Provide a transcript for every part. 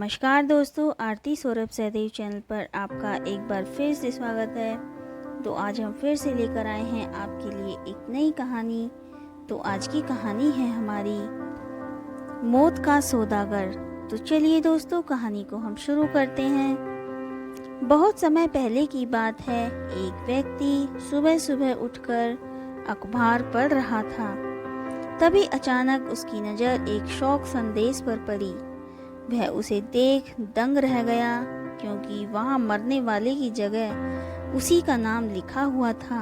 नमस्कार दोस्तों, आरती सौरभ सहदेव चैनल पर आपका एक बार फिर से स्वागत है। तो आज हम फिर से लेकर आए हैं आपके लिए एक नई कहानी। तो आज की कहानी है हमारी मौत का सौदागर। तो चलिए दोस्तों, कहानी को हम शुरू करते हैं। बहुत समय पहले की बात है। एक व्यक्ति सुबह सुबह उठकर अखबार पढ़ रहा था। तभी अचानक उसकी नज़र एक शोक संदेश पर पड़ी। वह उसे देख दंग रह गया, क्योंकि वहां मरने वाले की जगह उसी का नाम लिखा हुआ था।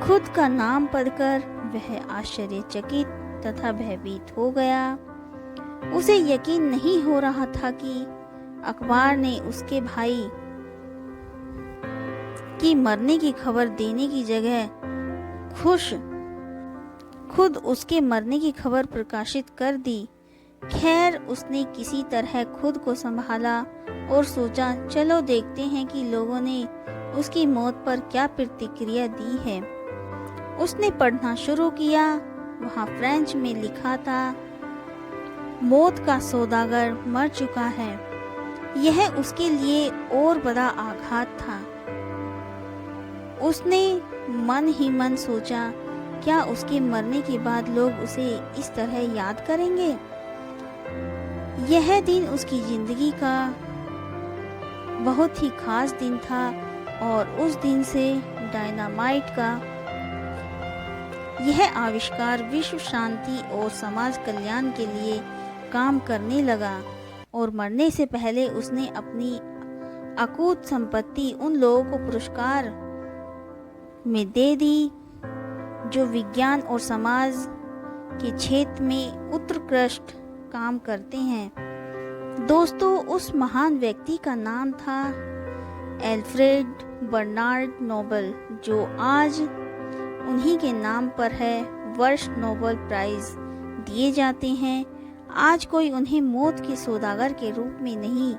खुद का नाम पढ़कर वह आश्चर्यचकित तथा भयभीत हो गया। उसे यकीन नहीं हो रहा था कि अखबार ने उसके भाई की मरने की खबर देने की जगह खुद उसके मरने की खबर प्रकाशित कर दी। खैर, उसने किसी तरह खुद को संभाला और सोचा, चलो देखते हैं कि लोगों ने उसकी मौत पर क्या प्रतिक्रिया दी है। उसने पढ़ना शुरू किया। वहाँ फ्रेंच में लिखा था, मौत का सौदागर मर चुका है। यह उसके लिए और बड़ा आघात था। उसने मन ही मन सोचा, क्या उसके मरने के बाद लोग उसे इस तरह याद करेंगे। यह दिन उसकी जिंदगी का बहुत ही खास दिन था और उस दिन से डायनामाइट का यह आविष्कार विश्व शांति और समाज कल्याण के लिए काम करने लगा। और मरने से पहले उसने अपनी अकूत संपत्ति उन लोगों को पुरस्कार में दे दी जो विज्ञान और समाज के क्षेत्र में उत्कृष्ट काम करते हैं। दोस्तों, उस महान व्यक्ति का नाम था एल्फ्रेड बर्नार्ड नोबल, जो आज उन्हीं के नाम पर है। वर्ष नोबेल प्राइज दिए जाते हैं। आज कोई उन्हें मौत के सौदागर के रूप में नहीं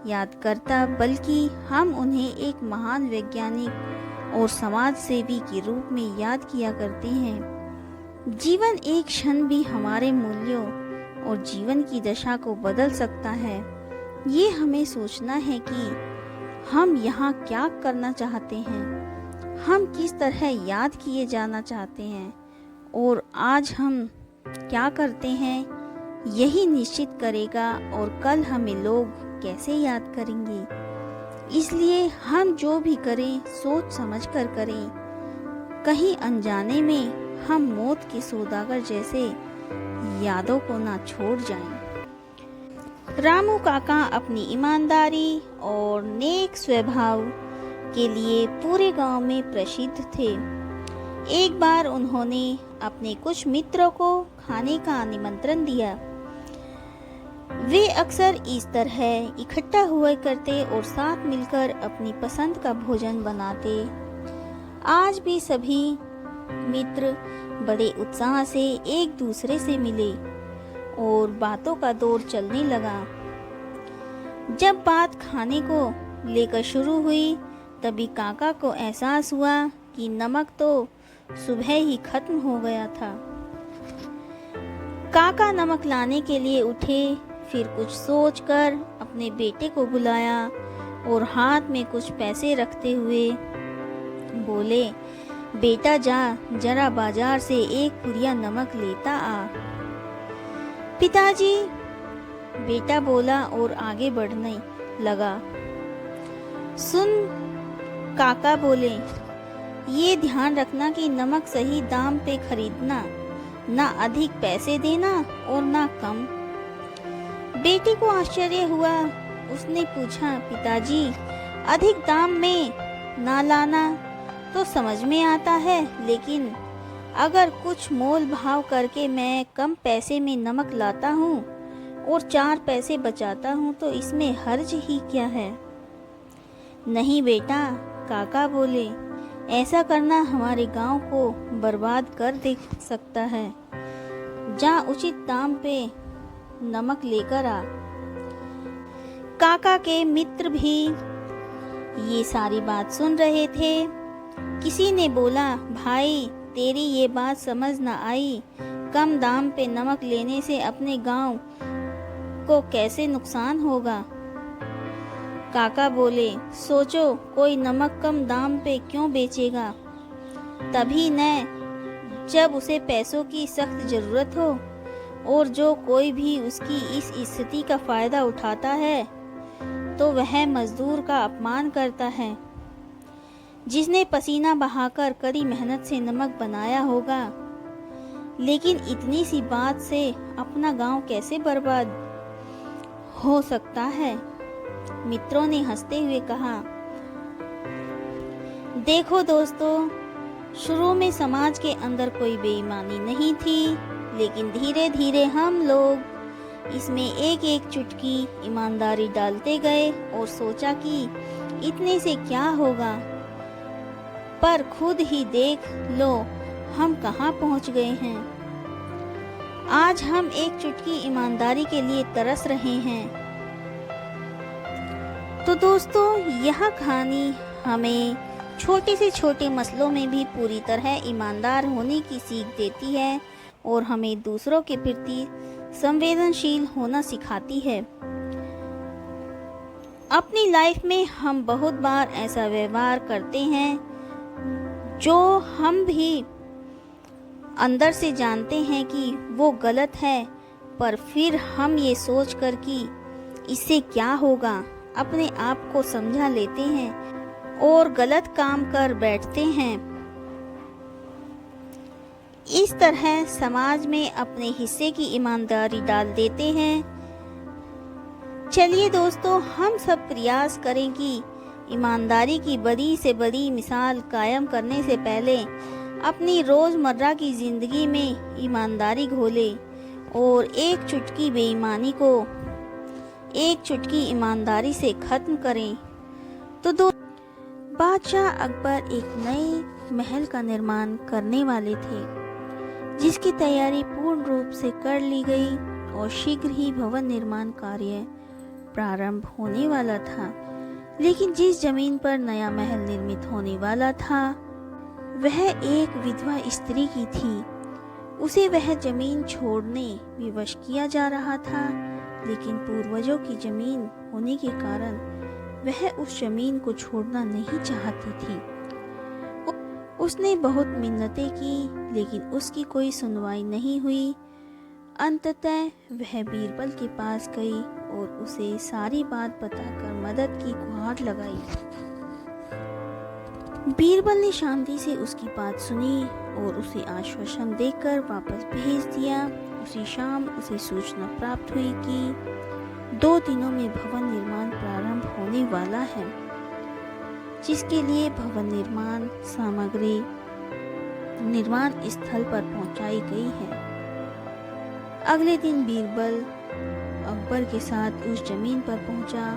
याद करता, बल्कि हम उन्हें एक महान वैज्ञानिक और समाज सेवी के रूप में याद किया करते हैं। जीवन एक क्षण भी हमारे मूल्यों और जीवन की दशा को बदल सकता है। ये हमें सोचना है कि हम यहाँ क्या करना चाहते हैं, हम किस तरह याद किए जाना चाहते हैं, और आज हम क्या करते हैं यही निश्चित करेगा और कल हमें लोग कैसे याद करेंगे। इसलिए हम जो भी करें सोच समझ कर करें। कहीं अनजाने में हम मौत के सौदागर जैसे यादों को ना छोड़ जाएं। रामू काका अपनी ईमानदारी और नेक स्वभाव के लिए पूरे गांव में प्रसिद्ध थे। एक बार उन्होंने अपने कुछ मित्रों को खाने का निमंत्रण दिया। वे अक्सर इस तरह इकट्ठा हुआ करते और साथ मिलकर अपनी पसंद का भोजन बनाते। आज भी सभी मित्र बड़े उत्साह से एक दूसरे से मिले और बातों का दौर चलने लगा। जब बात खाने को लेकर शुरू हुई, तभी काका को एहसास हुआ कि नमक तो सुबह ही खत्म हो गया था। काका नमक लाने के लिए उठे, फिर कुछ सोचकर अपने बेटे को बुलाया और हाथ में कुछ पैसे रखते हुए बोले, बेटा जा जरा बाजार से एक पुड़िया नमक लेता आ। पिताजी, बेटा बोला और आगे बढ़ने लगा। सुन, काका बोले, ये ध्यान रखना कि नमक सही दाम पे खरीदना, ना अधिक पैसे देना और ना कम। बेटे को आश्चर्य हुआ। उसने पूछा, पिताजी, अधिक दाम में ना लाना तो समझ में आता है, लेकिन अगर कुछ मोल भाव करके मैं कम पैसे में नमक लाता हूँ और 4 पैसे बचाता हूँ तो इसमें हर्ज ही क्या है। नहीं बेटा, काका बोले, ऐसा करना हमारे गांव को बर्बाद कर दे सकता है। जा उचित दाम पे नमक लेकर आ। काका के मित्र भी ये सारी बात सुन रहे थे। किसी ने बोला, भाई तेरी ये बात समझ न आई, कम दाम पे नमक लेने से अपने गांव को कैसे नुकसान होगा। काका बोले, सोचो कोई नमक कम दाम पे क्यों बेचेगा, तभी न जब उसे पैसों की सख्त ज़रूरत हो। और जो कोई भी उसकी इस स्थिति का फ़ायदा उठाता है तो वह मज़दूर का अपमान करता है, जिसने पसीना बहाकर कड़ी मेहनत से नमक बनाया होगा। लेकिन इतनी सी बात से अपना गांव कैसे बर्बाद हो सकता है। मित्रों ने हंसते हुए कहा, देखो दोस्तों, शुरू में समाज के अंदर कोई बेईमानी नहीं थी, लेकिन धीरे धीरे हम लोग इसमें एक एक चुटकी ईमानदारी डालते गए और सोचा कि इतने से क्या होगा, पर खुद ही देख लो हम कहाँ पहुँच गए हैं। आज हम एक चुटकी ईमानदारी के लिए तरस रहे हैं। तो दोस्तों, यह कहानी हमें छोटे से छोटे मसलों में भी पूरी तरह ईमानदार होने की सीख देती है और हमें दूसरों के प्रति संवेदनशील होना सिखाती है। अपनी लाइफ में हम बहुत बार ऐसा व्यवहार करते हैं जो हम भी अंदर से जानते हैं कि वो गलत है, पर फिर हम ये सोच कर कि इससे क्या होगा, अपने आप को समझा लेते हैं और गलत काम कर बैठते हैं। इस तरह समाज में अपने हिस्से की ईमानदारी डाल देते हैं। चलिए दोस्तों, हम सब प्रयास करें कि ईमानदारी की बड़ी से बड़ी मिसाल कायम करने से पहले अपनी रोज़मर्रा की ज़िंदगी में ईमानदारी घोलें और एक चुटकी बेईमानी को एक चुटकी ईमानदारी से ख़त्म करें। तो बादशाह अकबर एक नए महल का निर्माण करने वाले थे, जिसकी तैयारी पूर्ण रूप से कर ली गई और शीघ्र ही भवन निर्माण कार्य प्रारंभ होने वाला था। लेकिन जिस जमीन पर नया महल निर्मित होने वाला था वह एक विधवा स्त्री की थी। उसे वह जमीन छोड़ने विवश किया जा रहा था, लेकिन पूर्वजों की जमीन होने के कारण वह उस जमीन को छोड़ना नहीं चाहती थी। उसने बहुत मिन्नतें की, लेकिन उसकी कोई सुनवाई नहीं हुई। अंततः वह बीरबल के पास गई और उसे सारी बात बताकर मदद की गुहार लगाई। बीरबल ने शांति से उसकी बात सुनी और उसे आश्वासन देकर वापस भेज दिया। उसी शाम उसे सूचना प्राप्त हुई कि 2 दिनों में भवन निर्माण प्रारंभ होने वाला है, जिसके लिए भवन निर्माण सामग्री निर्माण स्थल पर पहुंचाई गई है। अगले दिन बीरबल अकबर के साथ उस जमीन पर पहुंचा।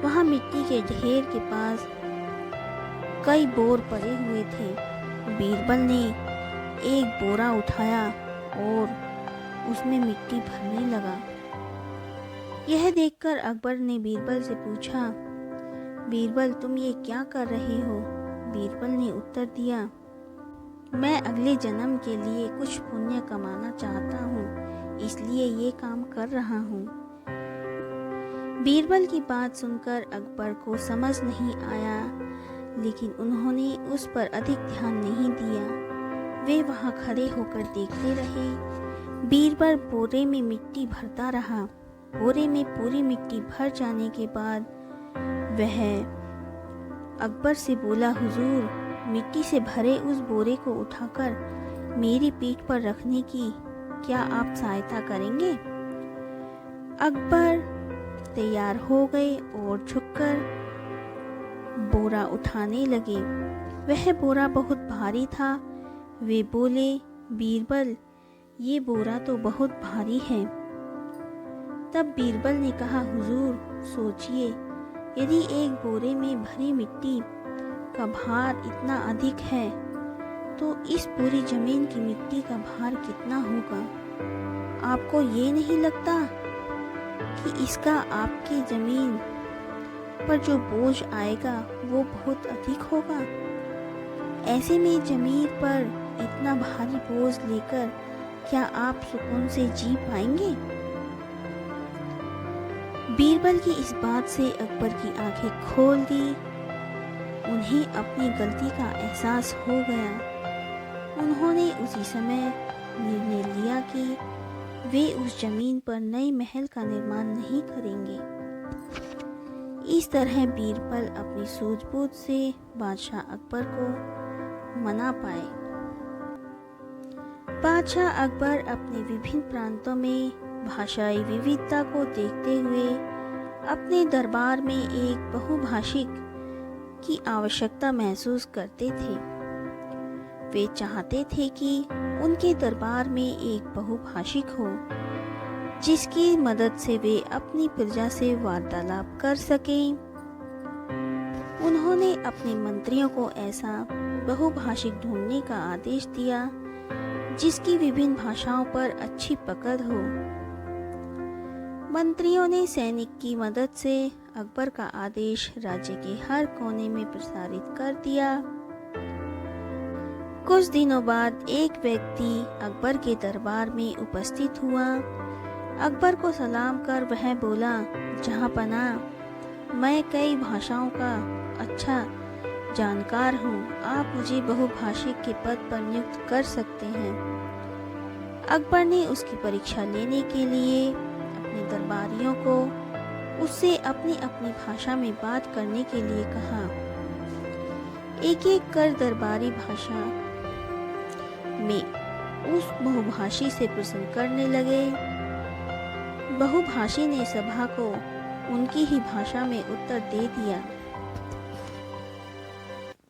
वहां मिट्टी के ढेर के पास कई बोर पड़े हुए थे। बीरबल ने एक बोरा उठाया और उसमें मिट्टी भरने लगा। यह देखकर अकबर ने बीरबल से पूछा, बीरबल तुम ये क्या कर रहे हो? बीरबल ने उत्तर दिया, मैं अगले जन्म के लिए कुछ पुण्य कमाना चाहता हूँ, इसलिए ये काम कर रहा हूँ। बीरबल की बात सुनकर अकबर को समझ नहीं आया, लेकिन उन्होंने उस पर अधिक ध्यान नहीं दिया। वे वहां खड़े होकर देखते रहे। बीरबल बोरे में मिट्टी भरता रहा। बोरे में पूरी मिट्टी भर जाने के बाद वह अकबर से बोला, हुजूर, मिट्टी से भरे उस बोरे को उठाकर मेरी पीठ पर रखने की क्या आप सहायता करेंगे? अकबर तैयार हो गए और झुककर बोरा उठाने लगे। वह बोरा बहुत भारी था। वे बोले, बीरबल, ये बोरा तो बहुत भारी है। तब बीरबल ने कहा, हुजूर, सोचिए, यदि एक बोरे में भरी मिट्टी का भार इतना अधिक है तो इस पूरी जमीन की मिट्टी का भार कितना होगा? आपको ये नहीं लगता कि इसका आपकी जमीन पर जो बोझ आएगा वो बहुत अधिक होगा? ऐसे में जमीन पर इतना भारी बोझ लेकर क्या आप सुकून से जी पाएंगे? बीरबल की इस बात से अकबर की आंखें खोल दी। उन्हें अपनी गलती का एहसास हो गया। उन्होंने उसी समय निर्णय लिया कि वे उस जमीन पर नए महल का निर्माण नहीं करेंगे। इस तरह बीरबल अपनी सूझबूझ से बादशाह अकबर को मना पाए। बादशाह अकबर अपने विभिन्न प्रांतों में भाषाई विविधता को देखते हुए अपने दरबार में एक बहुभाषिक की आवश्यकता महसूस करते थे। वे चाहते थे कि उनके दरबार में एक बहुभाषिक हो जिसकी मदद से वे अपनी प्रजा से वार्तालाप कर सकें। उन्होंने अपने मंत्रियों को ऐसा बहुभाषिक ढूंढने का आदेश दिया जिसकी विभिन्न भाषाओं पर अच्छी पकड़ हो। मंत्रियों ने सैनिक की मदद से अकबर का आदेश राज्य के हर कोने में प्रसारित कर दिया। कुछ दिनों बाद एक व्यक्ति अकबर के दरबार में उपस्थित हुआ। अकबर को सलाम कर वह बोला, जहाँपनाह, मैं कई भाषाओं का अच्छा जानकार हूँ। आप मुझे बहुभाषिक के पद पर नियुक्त कर सकते हैं। अकबर ने उसकी परीक्षा लेने के लिए अपने दरबारियों को उससे अपनी अपनी भाषा में बात करने के लिए कहा। एक एक कर दरबारी भाषा में उस बहुभाषी से प्रश्न करने लगे। बहुभाषी ने सभा को उनकी ही भाषा में उत्तर दे दिया।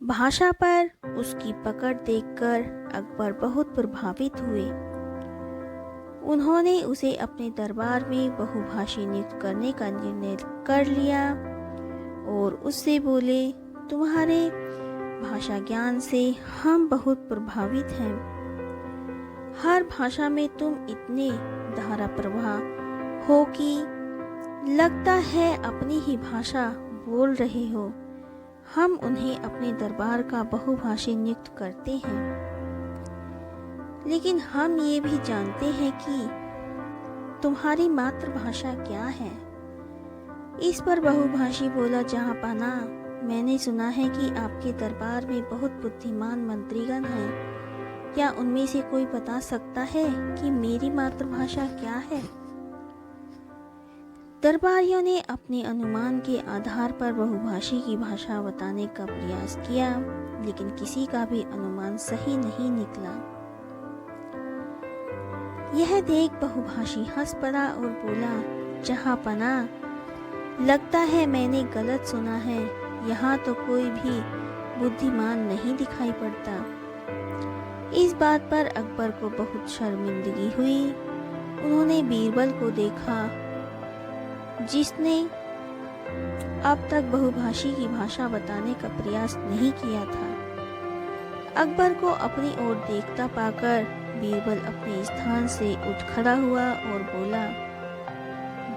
भाषा पर उसकी पकड़ देखकर अकबर बहुत प्रभावित हुए। उन्होंने उसे अपने दरबार में बहुभाषी नियुक्त करने का निर्णय कर लिया और उससे बोले, तुम्हारे भाषा ज्ञान से हम बहुत प्रभावित हैं। हर भाषा में तुम इतने धारा प्रवाह हो कि लगता है अपनी ही भाषा बोल रहे हो। हम उन्हें अपने दरबार का बहुभाषी नियुक्त करते हैं, लेकिन हम ये भी जानते हैं कि तुम्हारी मातृभाषा क्या है। इस पर बहुभाषी बोला, जहाँपनाह, मैंने सुना है कि आपके दरबार में बहुत बुद्धिमान मंत्रीगण हैं। क्या उनमें से कोई बता सकता है कि मेरी मातृभाषा क्या है? दरबारियों ने अपने अनुमान के आधार पर बहुभाषी की भाषा बताने का प्रयास किया, लेकिन किसी का भी अनुमान सही नहीं निकला। यह देख बहुभाषी हंस पड़ा और बोला, जहाँपनाह, लगता है मैंने गलत सुना है। यहाँ तो कोई भी बुद्धिमान नहीं दिखाई पड़ता। इस बात पर अकबर को बहुत शर्मिंदगी हुई। उन्होंने बीरबल को देखा, जिसने अब तक बहुभाषी की भाषा बताने का प्रयास नहीं किया था। अकबर को अपनी ओर देखता पाकर बीरबल अपने स्थान से उठ खड़ा हुआ और बोला,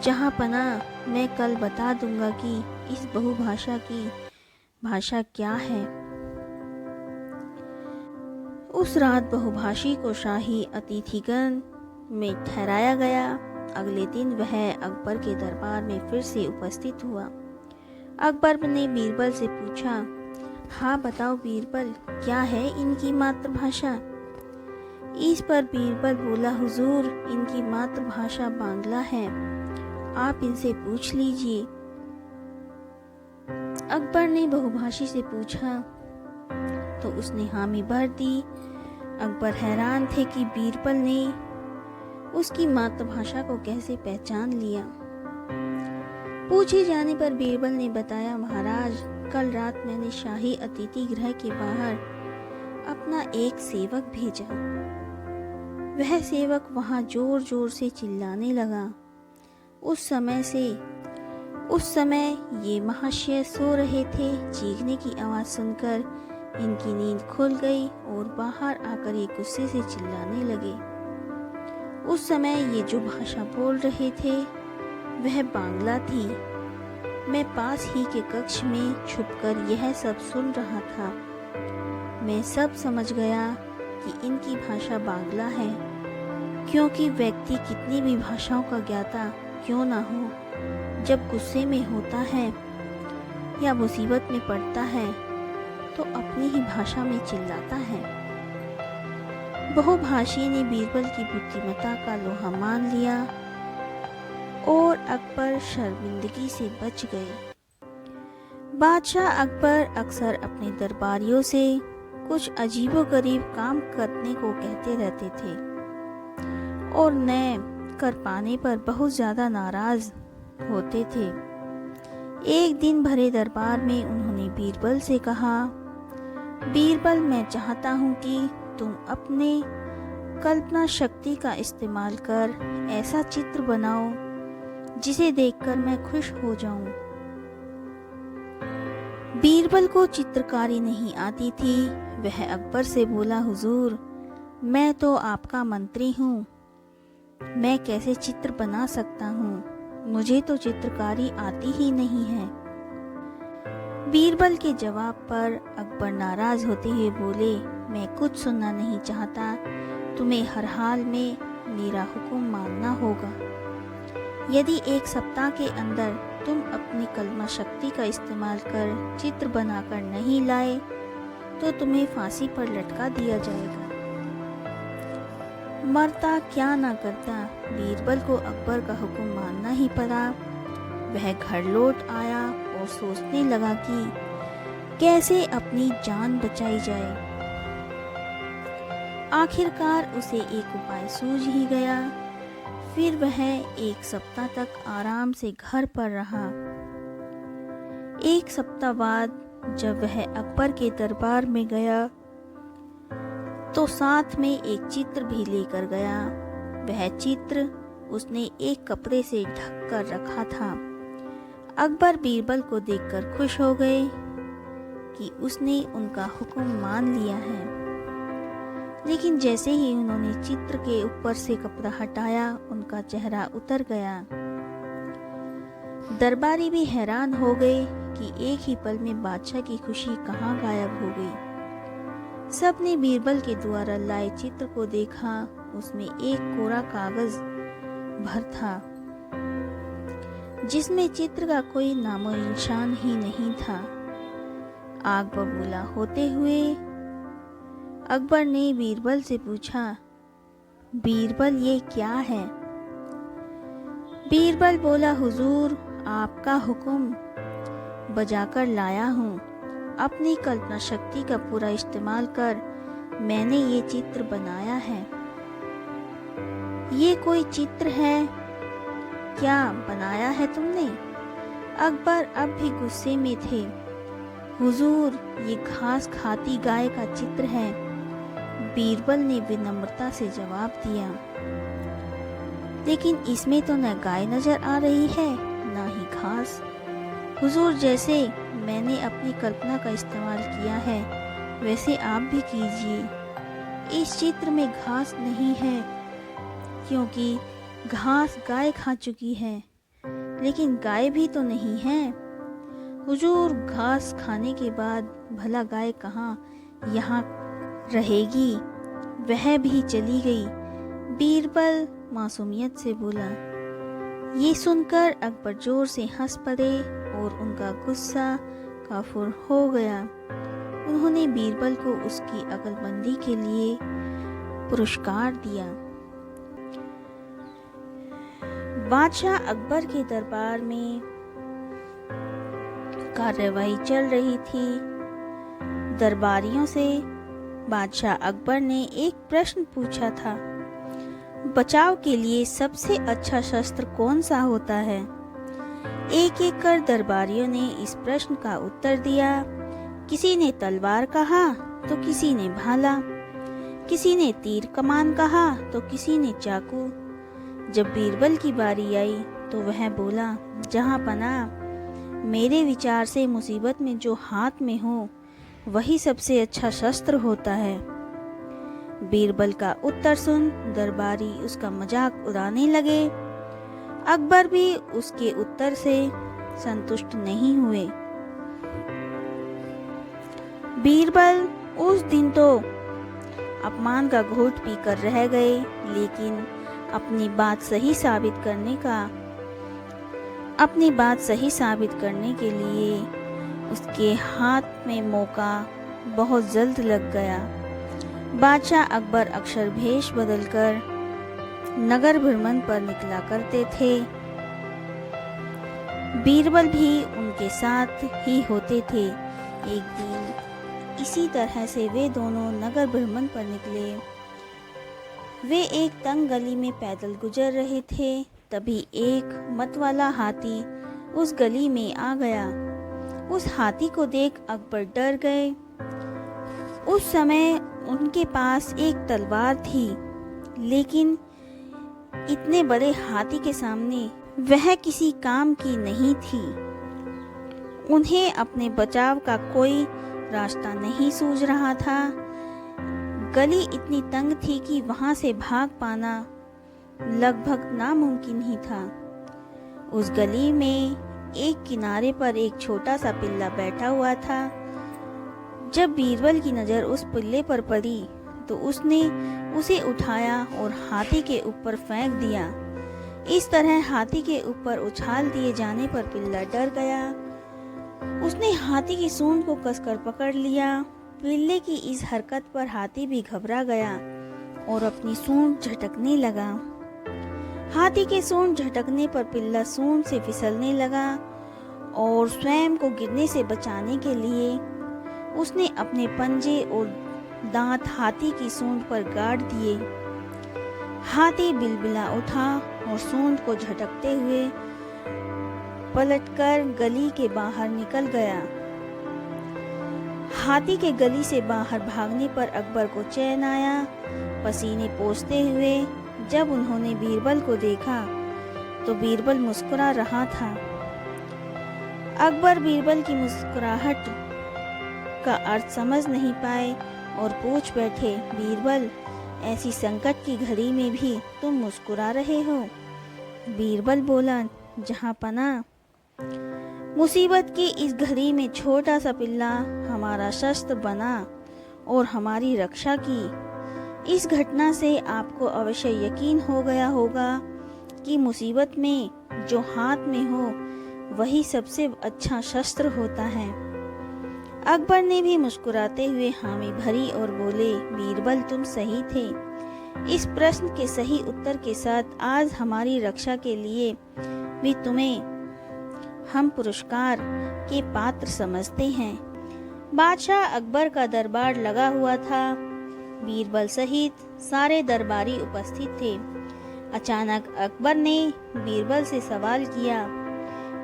जहाँपनाह, मैं कल बता दूंगा कि इस बहुभाषा की भाषा क्या है। उस रात बहुभाषी को शाही अतिथिगण में ठहराया गया। अगले दिन वह अकबर के दरबार में फिर से उपस्थित हुआ। अकबर ने बीरबल से पूछा, हाँ बताओ बीरबल, क्या है इनकी मातृभाषा? इस पर बीरबल बोला, हुजूर, इनकी मातृभाषा बांग्ला है। आप इनसे पूछ लीजिए। अकबर ने बहुभाषी से पूछा तो उसने हामी भर दी। अकबर हैरान थे कि बीरबल ने उसकी मातृभाषा को कैसे पहचान लिया। पूछे जाने पर बीरबल ने बताया, महाराज, कल रात मैंने शाही अतिथि गृह के बाहर अपना एक सेवक भेजा। वह सेवक वहां जोर जोर से चिल्लाने लगा। उस समय ये महाशय सो रहे थे। चीखने की आवाज़ सुनकर इनकी नींद खुल गई और बाहर आकर ये गुस्से से चिल्लाने लगे। उस समय ये जो भाषा बोल रहे थे वह बांग्ला थी। मैं पास ही के कक्ष में छुपकर यह सब सुन रहा था। मैं सब समझ गया कि इनकी भाषा बांग्ला है, क्योंकि व्यक्ति कितनी भी भाषाओं का ज्ञाता क्यों ना हो, जब गुस्से में होता है या मुसीबत में पड़ता है तो अपनी ही भाषा में चिल्लाता है। बहुभाषी ने बीरबल की बुद्धिमत्ता का लोहा मान लिया और अकबर शर्मिंदगी से बच गए। बादशाह अकबर अक्सर अपने दरबारियों से कुछ अजीबोगरीब काम करने को कहते रहते थे और न कर पाने पर बहुत ज़्यादा नाराज़ होते थे। एक दिन भरे दरबार में उन्होंने बीरबल से कहा, बीरबल, मैं चाहता हूँ कि तुम अपने कल्पना शक्ति का इस्तेमाल कर ऐसा चित्र बनाओ जिसे देखकर मैं खुश हो जाऊं। बीरबल को चित्रकारी नहीं आती थी। वह अकबर से बोला, हुजूर, मैं तो आपका मंत्री हूँ, मैं कैसे चित्र बना सकता हूँ, मुझे तो चित्रकारी आती ही नहीं है। बीरबल के जवाब पर अकबर नाराज होते हुए बोले, मैं कुछ सुनना नहीं चाहता, तुम्हें हर हाल में मेरा हुक्म मानना होगा। यदि एक सप्ताह के अंदर तुम अपनी कल्पना शक्ति का इस्तेमाल कर चित्र बनाकर नहीं लाए तो तुम्हें फांसी पर लटका दिया जाएगा। मरता क्या ना करता, बीरबल को अकबर का हुक्म मानना ही पड़ा। वह घर लौट आया और सोचने लगा कि कैसे अपनी जान बचाई जाए। आखिरकार उसे एक उपाय सूझ ही गया। फिर वह एक सप्ताह तक आराम से घर पर रहा। एक सप्ताह बाद जब वह अकबर के दरबार में गया तो साथ में एक चित्र भी लेकर गया। वह चित्र उसने एक कपड़े से ढक कर रखा था। अकबर बीरबल को देखकर खुश हो गए कि उसने उनका हुक्म मान लिया है। लेकिन जैसे ही उन्होंने चित्र के ऊपर से कपड़ा हटाया, उनका चेहरा उतर गया। दरबारी भी हैरान हो गए कि एक ही पल में बादशाह की खुशी कहाँ गायब हो गई। सबने बीरबल के द्वारा लाए चित्र को देखा। उसमें एक कोरा कागज भर था जिसमें चित्र का कोई नामो निशान ही नहीं था। आग बबूला होते हुए अकबर ने बीरबल से पूछा, बीरबल, ये क्या है? बीरबल बोला, हुजूर, आपका हुक्म बजाकर लाया हूँ। अपनी कल्पना शक्ति का पूरा इस्तेमाल कर मैंने ये चित्र बनाया है। ये कोई चित्र है क्या बनाया है तुमने? अकबर अब भी गुस्से में थे। हुजूर, ये घास खाती गाय का चित्र है, बीरबल ने विनम्रता से जवाब दिया। लेकिन इसमें तो न गाय नजर आ रही है न ही घास। हुजूर, जैसे मैंने अपनी कल्पना का इस्तेमाल किया है वैसे आप भी कीजिए। इस चित्र में घास नहीं है क्योंकि घास गाय खा चुकी है, लेकिन गाय भी तो नहीं है। हुजूर, घास खाने के बाद भला गाय कहाँ यहाँ रहेगी? वह भी चली गई। बीरबल मासूमियत से बोला। ये सुनकर अकबर जोर से हंस पड़े और उनका गुस्सा काफुर हो गया। उन्होंने बीरबल को उसकी अक्लमंदी के लिए पुरस्कार दिया। बादशाह अकबर के दरबार में कार्यवाही चल रही थी। दरबारियों से बादशाह अकबर ने एक प्रश्न पूछा था, बचाव के लिए सबसे अच्छा शस्त्र कौन सा होता है? एक एक कर दरबारियों ने इस प्रश्न का उत्तर दिया। किसी ने तलवार कहा तो किसी ने भाला, किसी ने तीर कमान कहा तो किसी ने चाकू। जब बीरबल की बारी आई तो वह बोला, जहां पना, मेरे विचार से मुसीबत में जो हाथ में हो वही सबसे अच्छा शस्त्र होता है। बीरबल का उत्तर सुन दरबारी उसका मजाक उड़ाने लगे। अकबर भी उसके उत्तर से संतुष्ट नहीं हुए। बीरबल उस दिन तो अपमान का घूंट पीकर रह गए, लेकिन अपनी बात सही साबित करने का अपनी बात सही साबित करने के लिए उसके हाथ में मौका बहुत जल्द लग गया। बादशाह अकबर अक्सर भेष बदलकर नगर भ्रमण पर निकला करते थे। बीरबल भी उनके साथ ही होते थे। एक दिन इसी तरह से वे दोनों नगर भ्रमण पर निकले। वे एक तंग गली में पैदल गुजर रहे थे। तभी एक मतवाला हाथी उस गली में आ गया। उस हाथी को देख अकबर डर गए। उस समय उनके पास एक तलवार थी, लेकिन इतने बड़े हाथी के सामने वह किसी काम की नहीं थी। उन्हें अपने बचाव का कोई रास्ता नहीं सूझ रहा था। गली इतनी तंग थी कि वहां से भाग पाना लगभग नामुमकिन ही था। उस गली में एक किनारे पर एक छोटा सा पिल्ला बैठा हुआ था। जब बीरबल की नज़र उस पिल्ले पर पड़ी तो उसने उसे उठाया और हाथी के ऊपर फेंक दिया। इस तरह हाथी के ऊपर उछाल दिए जाने पर पिल्ला डर गया। उसने हाथी की सूंड को कसकर पकड़ लिया। पिल्ले की इस हरकत पर हाथी भी घबरा गया और अपनी सूंड झटकने लगा। हाथी के सूंड झटकने पर पिल्ला सूंड से फिसलने लगा और स्वयं को गिरने से बचाने के लिए उसने अपने पंजे और दांत हाथी की सूंड पर गाड़ दिए। हाथी बिलबिला उठा और सूंड को झटकते हुए पलटकर गली के बाहर निकल गया। हाथी के गली से बाहर भागने पर अकबर को चैन आया। पसीने पोंछते हुए जब उन्होंने बीरबल को देखा तो बीरबल मुस्कुरा रहा था। अकबर बीरबल की मुस्कुराहट का अर्थ समझ नहीं पाए और पूछ बैठे, बीरबल, ऐसी संकट की घड़ी में भी तुम मुस्कुरा रहे हो? बीरबल बोला, जहां पना, मुसीबत की इस घड़ी में छोटा सा पिल्ला हमारा शस्त्र बना और हमारी रक्षा की। इस घटना से आपको अवश्य यकीन हो गया होगा कि मुसीबत में जो हाथ में हो वही सबसे अच्छा शस्त्र होता है। अकबर ने भी मुस्कुराते हुए हामी भरी और बोले, बीरबल, तुम सही थे। इस प्रश्न के सही उत्तर के साथ आज हमारी रक्षा के लिए भी तुम्हें हम पुरस्कार के पात्र समझते हैं। बादशाह अकबर का दरबार लगा हुआ था। बीरबल सहित सारे दरबारी उपस्थित थे। अचानक अकबर ने बीरबल से सवाल किया,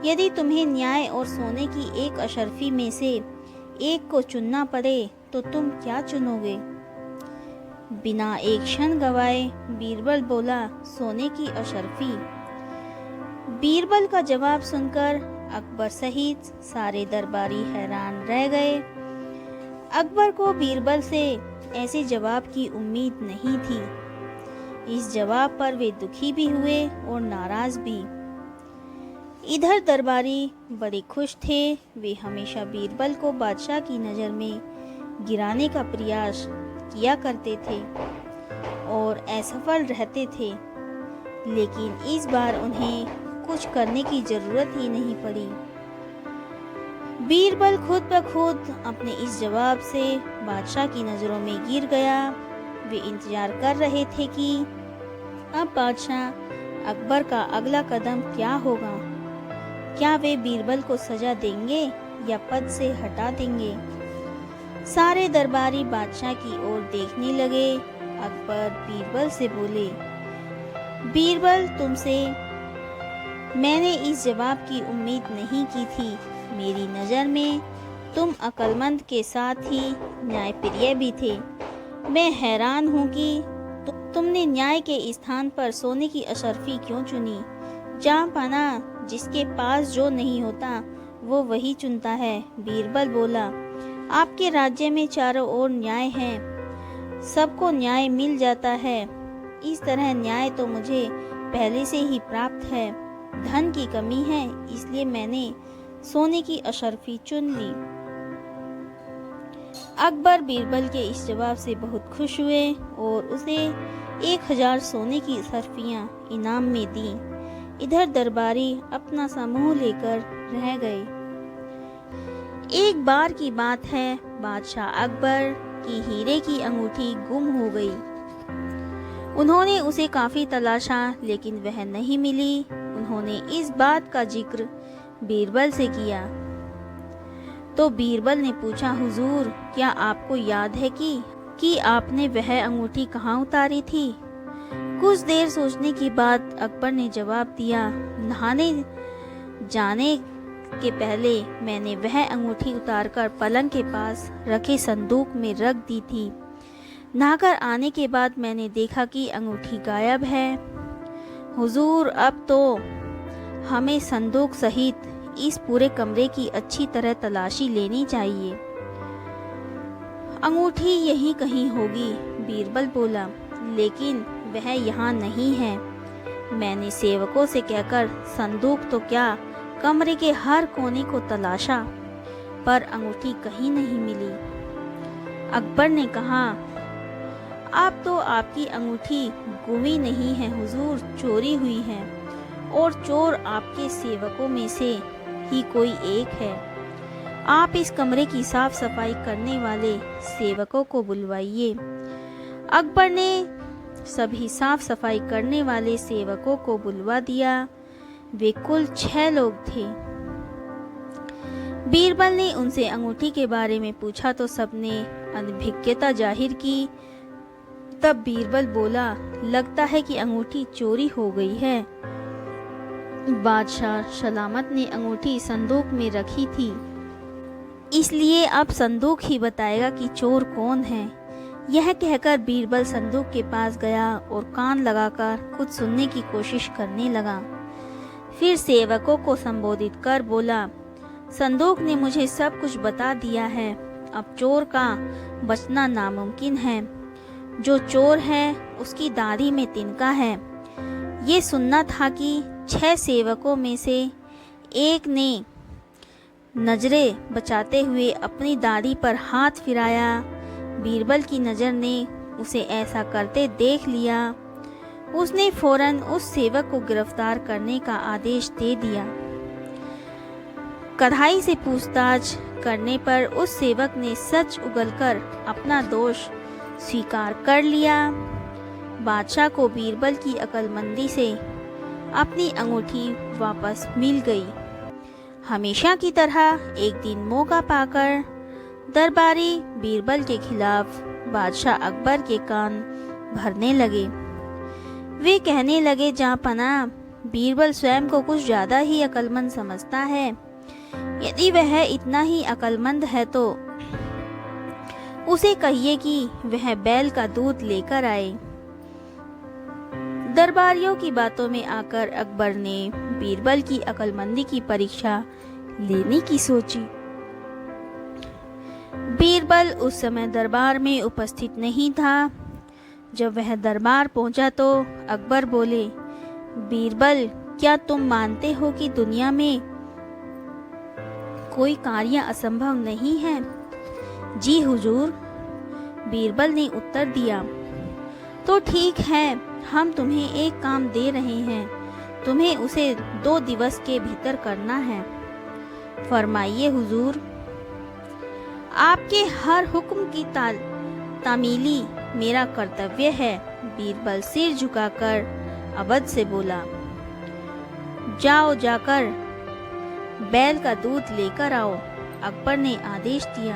यदि तुम्हें न्याय और सोने की एक अशर्फी में से एक को चुनना पड़े तो तुम क्या चुनोगे? बिना एक क्षण गवाए बीरबल बोला, सोने की अशर्फी। बीरबल का जवाब सुनकर अकबर सहित सारे दरबारी हैरान रह गए। अकबर को बीरबल से ऐसे जवाब की उम्मीद नहीं थी। इस जवाब पर वे दुखी भी हुए और नाराज भी। इधर दरबारी बड़े खुश थे। वे हमेशा बीरबल को बादशाह की नज़र में गिराने का प्रयास किया करते थे और असफल रहते थे, लेकिन इस बार उन्हें कुछ करने की जरूरत ही नहीं पड़ी। बीरबल खुद ब खुद अपने इस जवाब से बादशाह की नज़रों में गिर गया। वे इंतजार कर रहे थे कि अब बादशाह अकबर का अगला कदम क्या होगा। क्या वे बीरबल को सजा देंगे या पद से हटा देंगे? सारे दरबारी बादशाह की ओर देखने लगे। अकबर बीरबल से बोले, बीरबल, तुमसे मैंने इस जवाब की उम्मीद नहीं की थी। मेरी नज़र में तुम अक्लमंद के साथ ही न्यायप्रिय भी थे। मैं हैरान हूँ कि तुमने न्याय के स्थान पर सोने की अशर्फी क्यों चुनी। जहाँ पाना, जिसके पास जो नहीं होता वो वही चुनता है। बीरबल बोला, आपके राज्य में चारों ओर न्याय है, सबको न्याय मिल जाता है। इस तरह न्याय तो मुझे पहले से ही प्राप्त है। धन की कमी है, इसलिए मैंने सोने की अशर्फी चुन ली। अकबर बीरबल के इस जवाब से बहुत खुश हुए और उसे 1000 सोने की अशर्फियाँ इनाम में दी। इधर दरबारी अपना समूह लेकर रह गए। एक बार की बात है, बादशाह अकबर की हीरे की अंगूठी गुम हो गई। उन्होंने उसे काफी तलाशा लेकिन वह नहीं मिली। उन्होंने इस बात का जिक्र बीरबल से किया तो बीरबल ने पूछा, हुजूर, क्या आपको याद है कि आपने वह अंगूठी कहाँ उतारी थी? कुछ देर सोचने के बाद अकबर ने जवाब दिया, नहाने जाने के पहले मैंने वह अंगूठी उतारकर पलंग के पास रखे संदूक में रख दी थी। नहाकर आने के बाद मैंने देखा कि अंगूठी गायब है। हुजूर, अब तो हमें संदूक सहित इस पूरे कमरे की अच्छी तरह तलाशी लेनी चाहिए। अंगूठी यहीं कहीं होगी, बीरबल बोला, लेकिन वह यहाँ नहीं है। मैंने सेवकों से कहकर संदूक तो क्या, कमरे के हर कोने को तलाशा, पर अंगूठी कहीं नहीं मिली। अकबर ने कहा, अब तो आपकी अंगूठी गुमी नहीं है हुजूर, चोरी हुई है, और चोर आपके सेवकों में से ही कोई एक है। आप इस कमरे की साफ सफाई करने वाले सेवकों को बुलवाइए। अकबर ने सभी साफ सफाई करने वाले सेवकों को बुलवा दिया। वे कुल 6 लोग थे। बीरबल ने उनसे अंगूठी के बारे में पूछा तो सबने अनभिज्ञता जाहिर की। तब बीरबल बोला, लगता है कि अंगूठी चोरी हो गई है। बादशाह सलामत ने अंगूठी संदूक में रखी थी, इसलिए अब संदूक ही बताएगा कि चोर कौन है। यह कहकर बीरबल संदूक के पास गया और कान लगाकर कुछ सुनने की कोशिश करने लगा। फिर सेवकों को संबोधित कर बोला, संदूक ने मुझे सब कुछ बता दिया है। अब चोर का बचना नामुमकिन है। जो चोर है उसकी दाढ़ी में तिनका है। ये सुनना था कि 6 सेवकों में से एक ने नजरें बचाते हुए अपनी दाढ़ी पर हाथ फिराया। बीरबल की नज़र ने उसे ऐसा करते देख लिया। उसने फौरन उस सेवक को गिरफ्तार करने का आदेश दे दिया। कड़ाई से पूछताछ करने पर उस सेवक ने सच उगलकर अपना दोष स्वीकार कर लिया। बादशाह को बीरबल की अक्लमंदी से अपनी अंगूठी वापस मिल गई। हमेशा की तरह एक दिन मौका पाकर दरबारी बीरबल के खिलाफ बादशाह अकबर के कान भरने लगे। वे कहने लगे, जहाँ पनाह, बीरबल स्वयं को कुछ ज़्यादा ही अक्लमंद समझता है। यदि वह इतना ही अक्लमंद है तो उसे कहिए कि वह बैल का दूध लेकर आए। दरबारियों की बातों में आकर अकबर ने बीरबल की अक्लमंदी की परीक्षा लेने की सोची। बीरबल उस समय दरबार में उपस्थित नहीं था। जब वह दरबार पहुंचा तो अकबर बोले, बीरबल, क्या तुम मानते हो कि दुनिया में कोई कार्य असंभव नहीं है? जी हुजूर, बीरबल ने उत्तर दिया। तो ठीक है, हम तुम्हें एक काम दे रहे हैं। तुम्हें उसे 2 दिवस के भीतर करना है। फरमाइए हुजूर। आपके हर हुक्म की तामीली मेरा कर्तव्य है। बीरबल सिर झुकाकर अवध से बोला, जाओ, जाकर बैल का दूध लेकर आओ। अकबर ने आदेश दिया।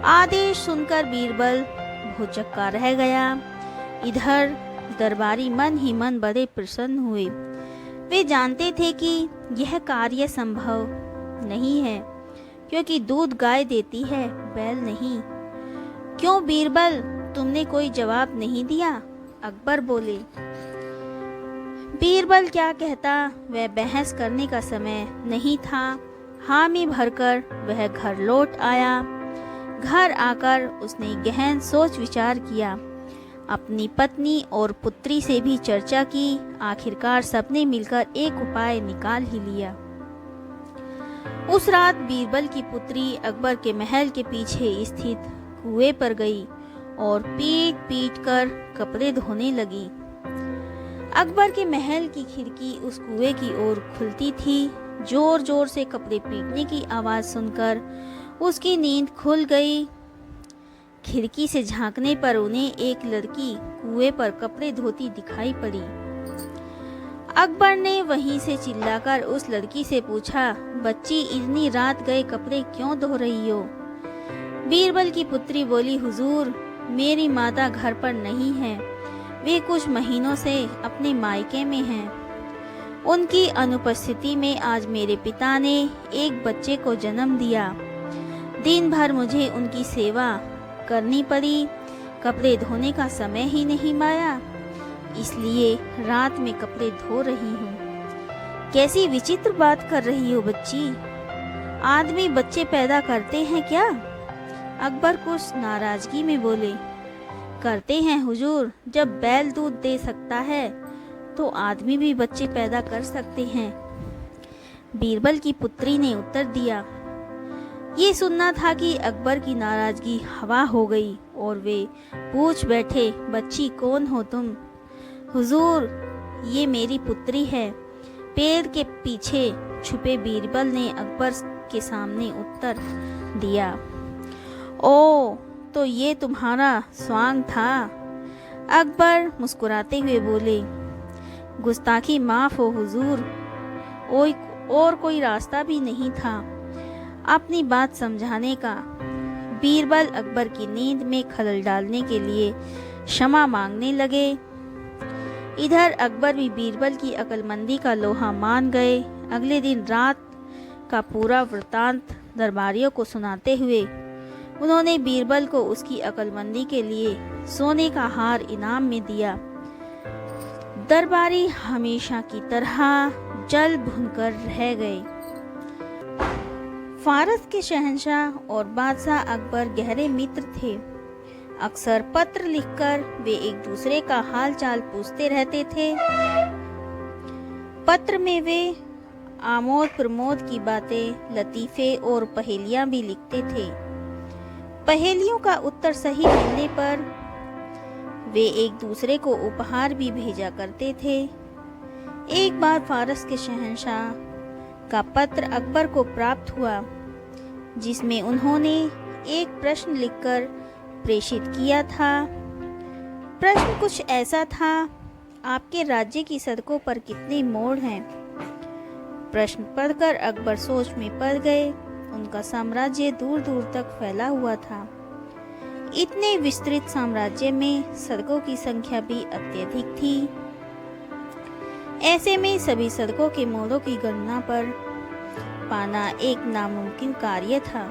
आदेश सुनकर बीरबल भौचक्का रह गया। इधर दरबारी मन ही मन बड़े प्रसन्न हुए। वे जानते थे कि यह कार्य संभव नहीं है, क्योंकि दूध गाय देती है, बैल नहीं। क्यों बीरबल, तुमने कोई जवाब नहीं दिया? अकबर बोले। बीरबल क्या कहता, वह बहस करने का समय नहीं था। हामी भरकर वह घर लौट आया। घर आकर उसने गहन सोच विचार किया। अपनी पत्नी और पुत्री से भी चर्चा की। आखिरकार सबने मिलकर एक उपाय निकाल ही लिया। उस रात बीरबल की पुत्री अकबर के महल के पीछे स्थित कुएं पर गई और पीट पीट कर कपड़े धोने लगी। अकबर के महल की खिड़की उस कुएं की ओर खुलती थी। जोर जोर से कपड़े पीटने की आवाज़ सुनकर उसकी नींद खुल गई। खिड़की से झांकने पर उन्हें एक लड़की कुएं पर कपड़े धोती दिखाई पड़ी। अकबर ने वहीं से चिल्लाकर उस लड़की से पूछा, बच्ची, इतनी रात गए कपड़े क्यों धो रही हो? बीरबल की पुत्री बोली, हुजूर, मेरी माता घर पर नहीं है, वे कुछ महीनों से अपने मायके में हैं। उनकी अनुपस्थिति में आज मेरे पिता ने एक बच्चे को जन्म दिया। दिन भर मुझे उनकी सेवा करनी पड़ी, कपड़े धोने का समय ही नहीं पाया, इसलिए रात में कपड़े धो रही हूँ। कैसी विचित्र बात कर रही हो बच्ची, आदमी बच्चे पैदा करते हैं क्या? अकबर कुछ नाराजगी में बोले, करते हैं हुजूर, जब बैल दूध दे सकता है तो आदमी भी बच्चे पैदा कर सकते हैं। बीरबल की पुत्री ने उत्तर दिया। ये सुनना था कि अकबर की नाराजगी हवा हो गई और वे पूछ बैठे, बच्ची, कौन हो तुम? हुजूर, ये मेरी पुत्री है। पेड़ के पीछे छुपे बीरबल ने अकबर के सामने उत्तर दिया। ओ, तो ये तुम्हारा स्वांग था? अकबर मुस्कुराते हुए बोले, गुस्ताखी माफ हो हुजूर, और कोई रास्ता भी नहीं था अपनी बात समझाने का। बीरबल अकबर की नींद में खलल डालने के लिए क्षमा मांगने लगे। इधर अकबर भी बीरबल की अक्लमंदी का लोहा मान गए। अगले दिन रात का पूरा वृतांत दरबारियों को सुनाते हुए उन्होंने बीरबल को उसकी अक्लमंदी के लिए सोने का हार इनाम में दिया। दरबारी हमेशा की तरह जल भुनकर रह गए। फारस के शहंशाह और बादशाह अकबर गहरे मित्र थे। अक्सर पत्र लिखकर वे एक दूसरे का हाल चाल पूछते रहते थे। पत्र में वे आमोद प्रमोद की बातें, लतीफे और पहेलियां भी लिखते थे। पहेलियों का उत्तर सही मिलने पर वे एक दूसरे को उपहार भी भेजा करते थे। एक बार फारस के शहंशाह का पत्र अकबर को प्राप्त हुआ, जिसमें उन्होंने एक प्रश्न लिखकर प्रेषित किया था। प्रश्न कुछ ऐसा था, आपके राज्य की सड़कों पर कितने मोड़ हैं? प्रश्न पढ़कर अकबर सोच में पड़ गए। उनका साम्राज्य दूर दूर तक फैला हुआ था। इतने विस्तृत साम्राज्य में सड़कों की संख्या भी अत्यधिक थी। ऐसे में सभी सड़कों के मोड़ों की गणना पर पाना एक नामुमकिन कार्य था।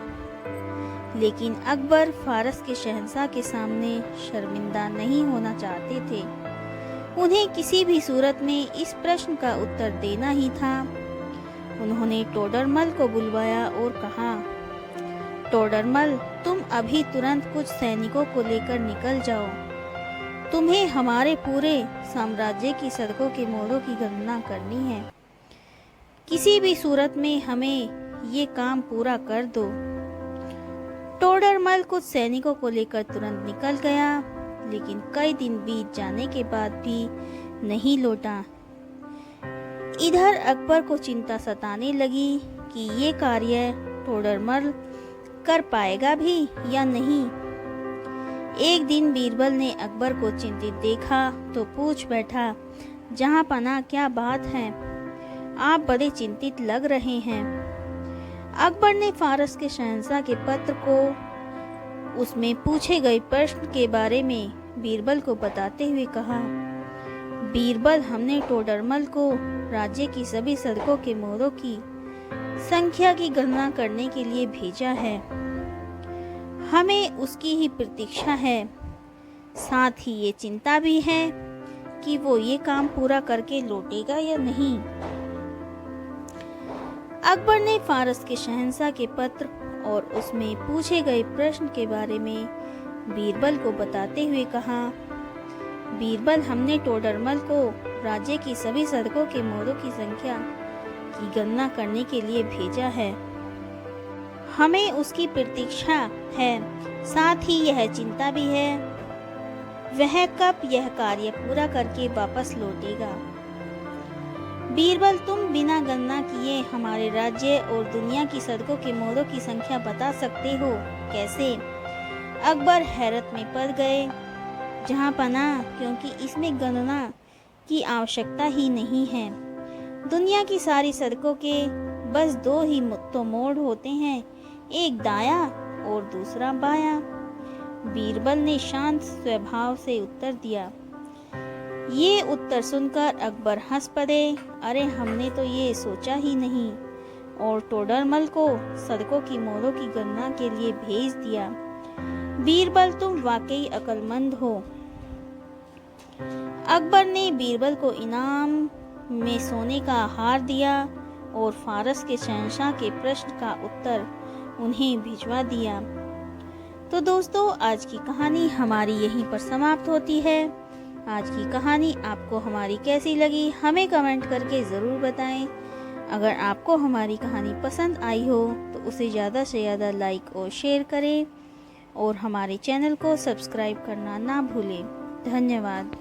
लेकिन अकबर फारस के शहंशाह के सामने शर्मिंदा नहीं होना चाहते थे। उन्हें किसी भी सूरत में इस प्रश्न का उत्तर देना ही था। उन्होंने टोडरमल को बुलवाया और कहा, टोडरमल, तुम अभी तुरंत कुछ सैनिकों को लेकर निकल जाओ। तुम्हें हमारे पूरे साम्राज्य की सड़कों के मोड़ों की गणना करनी है। किसी भी सूरत में हमें ये काम पूरा कर दो। टोडरमल कुछ सैनिकों को लेकर तुरंत निकल गया, लेकिन कई दिन बीत जाने के बाद भी नहीं लौटा। इधर अकबर को चिंता सताने लगी कि ये कार्य टोडरमल कर पाएगा भी या नहीं। एक दिन बीरबल ने अकबर को चिंतित देखा तो पूछ बैठा, जहां पना, क्या बात है? आप बड़े चिंतित लग रहे हैं। अकबर ने फारस के शहंशाह के पत्र को उसमें पूछे गए प्रश्न के बारे में बीरबल को बताते हुए कहा, बीरबल, हमने टोडरमल को राज्य की सभी सड़कों के मोड़ों की संख्या की गणना करने के लिए भेजा है। हमें उसकी ही प्रतीक्षा है। साथ ही ये चिंता भी है कि वो ये काम पूरा करके लौटेगा या नहीं। अकबर ने फारस के शहंशाह के पत्र और उसमें पूछे गए प्रश्न के बारे में बीरबल को बताते हुए कहा, बीरबल, हमने टोडरमल को राज्य की सभी सड़कों के मोड़ों की संख्या की गणना करने के लिए भेजा है। हमें उसकी प्रतीक्षा है, साथ ही यह चिंता भी है वह कब यह कार्य पूरा करके वापस लौटेगा। बीरबल, तुम बिना गणना किए हमारे राज्य और दुनिया की सड़कों के मोड़ों की संख्या बता सकते हो? कैसे? अकबर हैरत में पड़ गए। जहां पना, क्योंकि इसमें गणना की आवश्यकता ही नहीं है। दुनिया की सारी सड़कों के बस दो ही तो मोड़ होते हैं, एक दाया और दूसरा बाया। बीरबल ने शांत स्वभाव से उत्तर दिया। ये उत्तर सुनकर अकबर हंस पड़े। अरे, हमने तो ये सोचा ही नहीं, और टोडरमल को सड़कों की मोड़ों की गणना के लिए भेज दिया। बीरबल, तुम वाकई अक्लमंद हो। अकबर ने बीरबल को इनाम में सोने का हार दिया और फारस के शहंशाह के प्रश्न का उत्तर उन्हें भिजवा दिया। तो दोस्तों, आज की कहानी हमारी यहीं पर समाप्त होती है। आज की कहानी आपको हमारी कैसी लगी हमें कमेंट करके ज़रूर बताएं। अगर आपको हमारी कहानी पसंद आई हो तो उसे ज़्यादा से ज़्यादा लाइक और शेयर करें और हमारे चैनल को सब्सक्राइब करना ना भूलें। धन्यवाद।